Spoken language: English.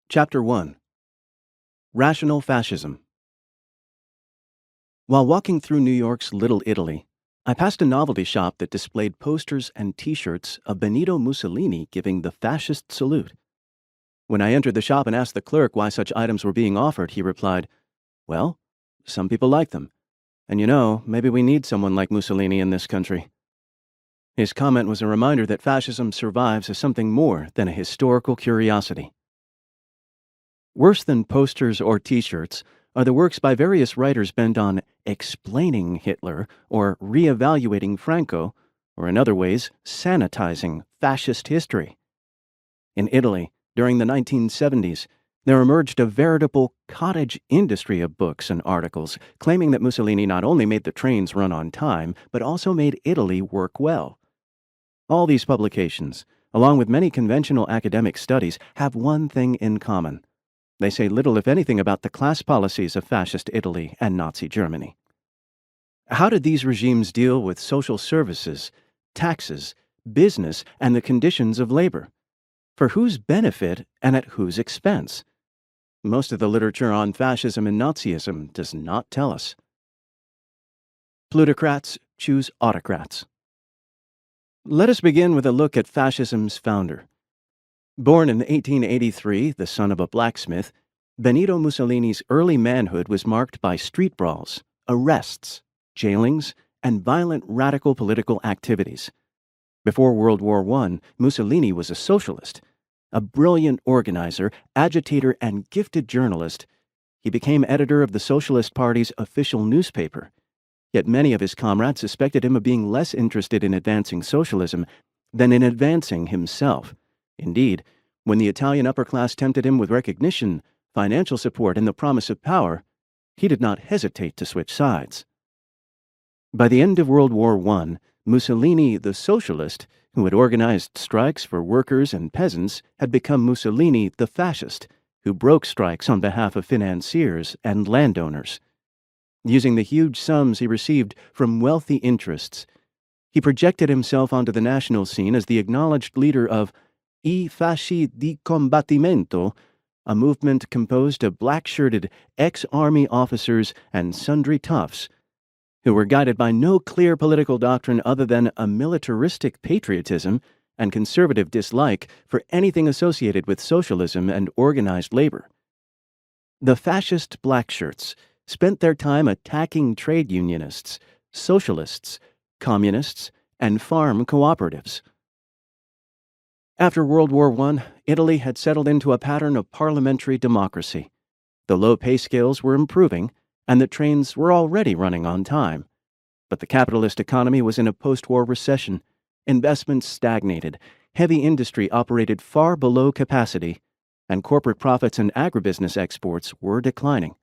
Chapter 1. Rational Fascism. While walking through New York's Little Italy, I passed a novelty shop that displayed posters and T-shirts of Benito Mussolini giving the fascist salute. When I entered the shop and asked the clerk why such items were being offered, he replied, "Well, some people like them. And maybe we need someone like Mussolini in this country." His comment was a reminder that fascism survives as something more than a historical curiosity. Worse than posters or T-shirts are the works by various writers bent on explaining Hitler or re-evaluating Franco, or in other ways, sanitizing fascist history. In Italy, during the 1970s, there emerged a veritable cottage industry of books and articles claiming that Mussolini not only made the trains run on time, but also made Italy work well. All these publications, along with many conventional academic studies, have one thing in common. They say little, if anything, about the class policies of fascist Italy and Nazi Germany. How did these regimes deal with social services, taxes, business, and the conditions of labor? For whose benefit and at whose expense? Most of the literature on fascism and Nazism does not tell us. Plutocrats choose autocrats. Let us begin with a look at fascism's founder. Born in 1883, the son of a blacksmith, Benito Mussolini's early manhood was marked by street brawls, arrests, jailings, and violent radical political activities. Before World War I, Mussolini was a socialist. A brilliant organizer, agitator, and gifted journalist, he became editor of the Socialist Party's official newspaper. Yet many of his comrades suspected him of being less interested in advancing socialism than in advancing himself. Indeed, when the Italian upper class tempted him with recognition, financial support, and the promise of power, he did not hesitate to switch sides. By the end of World War I, Mussolini, the socialist, who had organized strikes for workers and peasants, had become Mussolini, the fascist, who broke strikes on behalf of financiers and landowners. Using the huge sums he received from wealthy interests, he projected himself onto the national scene as the acknowledged leader of I fasci di combattimento, a movement composed of black-shirted ex-army officers and sundry toughs, who were guided by no clear political doctrine other than a militaristic patriotism and conservative dislike for anything associated with socialism and organized labor. The fascist blackshirts spent their time attacking trade unionists, socialists, communists, and farm cooperatives. After World War I, Italy had settled into a pattern of parliamentary democracy. The low pay scales were improving, and the trains were already running on time. But the capitalist economy was in a post-war recession. Investments stagnated, heavy industry operated far below capacity, and corporate profits and agribusiness exports were declining.